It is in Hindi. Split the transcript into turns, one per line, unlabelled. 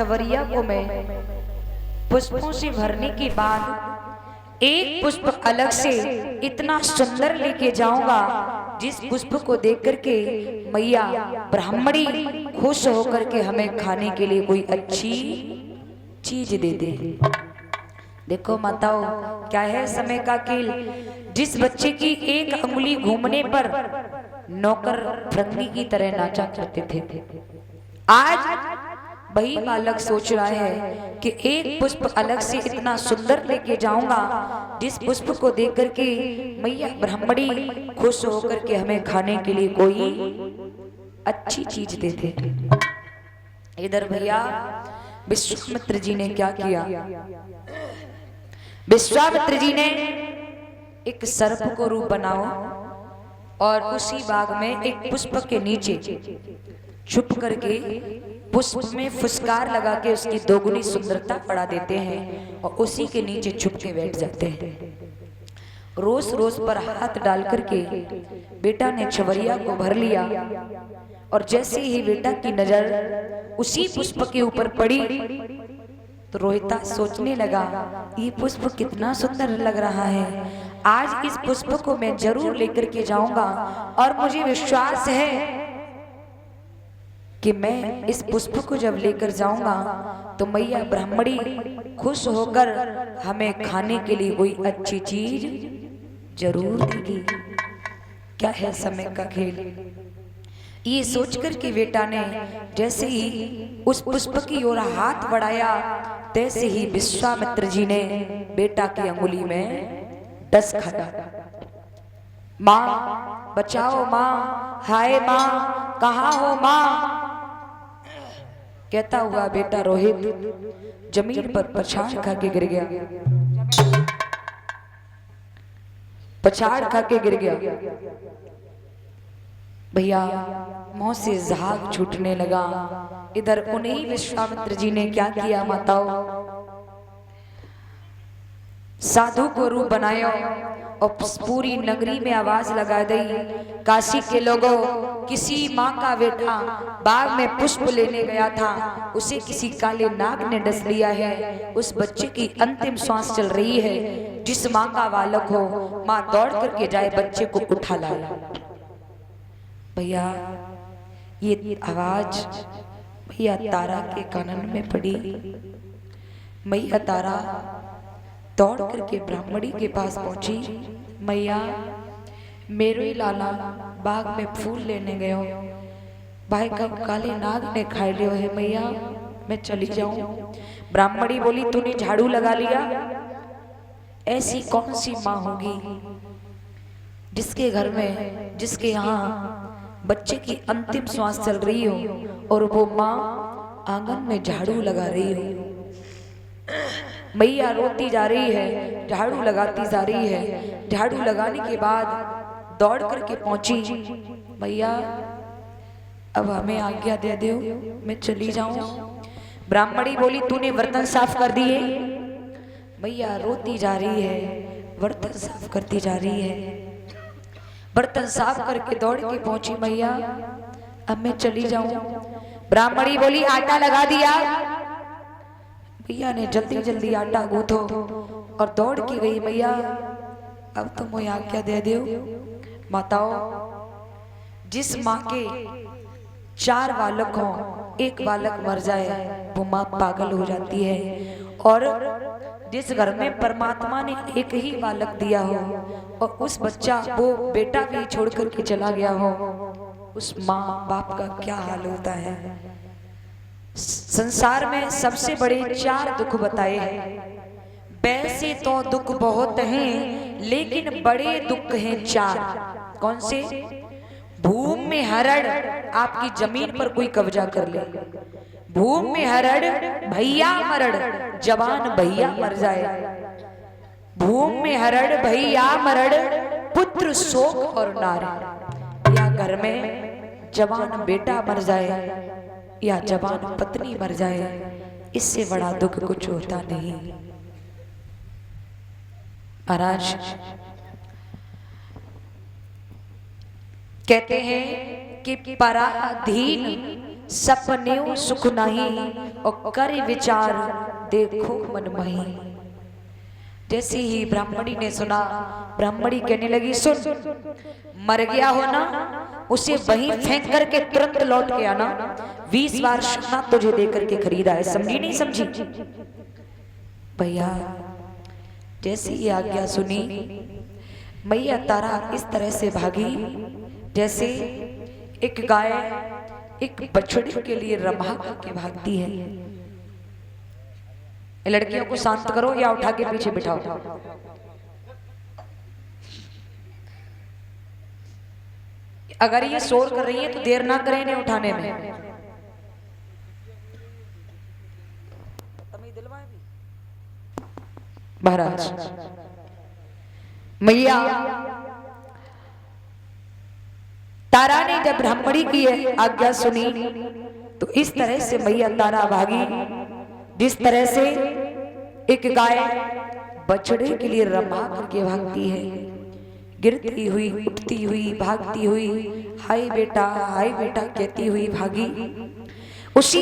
छवरिया को मैं पुष्पों से भरने के बाद एक पुष्प अलग से इतना सुंदर लेके जाऊंगा जिस पुष्प को देख करके मैया ब्राह्मणी खुश होकर के हमें खाने के लिए कोई अच्छी चीज दे दे। देखो माताओं, क्या है समय का खेल। जिस बच्चे की एक अंगुली घूमने पर नौकर फरंगी की तरह नाचा करते थे, आज वही बालक सोच रहा है कि एक पुष्प अलग से इतना सुंदर लेके जाऊंगा जिस पुष्प को देख करके मैया ब्राह्मणी खुश होकर के हमें खाने के लिए कोई अच्छी चीज दे दे। इधर भैया विश्वामित्र जी ने क्या किया। विश्वामित्र जी ने एक सर्प को रूप बनाओ और उसी बाग में एक पुष्प के नीचे छुप करके पुष्प में फुसकार लगा के उसकी दोगुनी सुंदरता बढ़ा देते हैं और उसी के नीचे छुप के बैठ जाते हैं। रोज रोज पर हाथ डाल करके बेटा ने छवरिया को भर लिया और जैसे ही बेटा की नजर उसी पुष्प के ऊपर पड़ी तो रोहिता सोचने लगा, ये पुष्प कितना सुंदर लग रहा है, आज इस पुष्प को मैं जरूर लेकर के जाऊंगा और मुझे विश्वास है कि मैं इस पुष्प को जब लेकर जाऊंगा तो मैया ब्राह्मणी खुश होकर हमें खाने के लिए कोई अच्छी चीज जरूर देगी। क्या है समय का खेल। ये सोचकर के बेटा ने जैसे ही उस पुष्प की ओर हाथ बढ़ाया तैसे ही विश्वामित्र जी ने बेटा की अंगुली में डस खाया। माँ बचाओ, माँ हाय माँ कहाँ हो माँ, कहता हुआ बेटा रोहित जमीन पर पछाड़ खा के गिर गया। पछाड़ खा के गिर गया। भैया मुंह से झाग छूटने लगा। इधर उन्हीं विश्वामित्र जी ने क्या किया माताओं, साधु को रूप बनाया और पूरी नगरी में आवाज लगा दी, काशी के लोगों, किसी माँ का बेटा बाग में पुष्प लेने गया था, उसे किसी काले नाग ने डस लिया है, उस बच्चे की अंतिम सांस चल रही है, जिस माँ का बालक हो माँ दौड़ करके जाए बच्चे को उठा लाए। भैया ये आवाज मैया तारा के कानन में पड़ी। मैया तारा दौड़ करके ब्राह्मणी के पास पहुंची। मैया मेरे लाला बाग में फूल लेने गए हो, भाई का काले नाग ने खाए लियो है, मैया मैं चली जाऊं। ब्राह्मणी बोली तूने झाड़ू लगा लिया, ऐसी कौन सी माँ होगी जिसके घर में जिसके यहाँ बच्चे की अंतिम श्वास चल रही हो और वो माँ आंगन में झाड़ू लगा रही हो। मैया रोती जा रही है, झाड़ू लगाती जा रही है। झाड़ू लगाने के बाद दौड़ करके पहुंची, मैया अब हमें आज्ञा दे दो, मैं चली जाऊं। ब्राह्मणी बोली तूने बर्तन साफ कर दिए। मैया रोती जा रही है, बर्तन साफ करती जा रही है। बर्तन साफ करके दौड़ के पहुंची, मैया अब मैं चली जाऊं। ब्राह्मणी बोली आटा लगा दिया। मैया ने जल्दी जल्दी आटा गूंथो और दौड़ के गई, मैया अब तुम मुझे आज्ञा दे दो। माताओं, जिस माँ के 4 बालक हों, एक बालक मर जाए वो माँ पागल हो जाती है, और जिस घर में परमात्मा ने एक ही बालक दिया हो और उस बच्चा वो बेटा भी छोड़ करके चला गया हो, उस माँ बाप का क्या हाल होता है। संसार में सबसे बड़े 4 दुख बताए हैं। वैसे तो दुख बहुत हैं लेकिन बड़े दुख हैं 4। कौन से? भूमि में हरण, आपकी जमीन पर कोई कब्जा कर ले। भूमि में हरण, भैया मरण, जवान भैया मर जाए। भूमि में हरण, भैया मरण, पुत्र शोक और नारी। या घर में जवान बेटा मर जाए या जवान पत्नी मर जाए, इससे बड़ा दुख कुछ होता नहीं। महाराज कहते हैं कि पराधीन सपने सुख नहीं और कर विचार देखो मन मही। जैसे ही ब्राह्मणी ने सुना, ब्राह्मणी कहने लगी सुन, मर गया हो ना उसे वहीं फेंक करके तुरंत लौट के आना, 20 बार सोना तुझे दे करके खरीदा है। समझी नहीं समझी भैया? जैसे ही आज्ञा सुनी, मैया तारा इस तरह से भागी जैसे एक गाय एक बछड़े के लिए रमा के भागती है। लड़कियों को शांत करो या उठा के पीछे बिठाओ। अगर ये शोर कर रही है तो देर ना करें इन्हें उठाने में। महाराज मैया तारा ने जब ब्राह्मणी की आज्ञा सुनी तो इस तरह से मैया तारा भागी जिस तरह से एक गाय बछड़े के लिए रमा करके भागती है। गिरती हुई, उठती हुई, भागती हुई, हाय बेटा कहती हुई भागी। उसी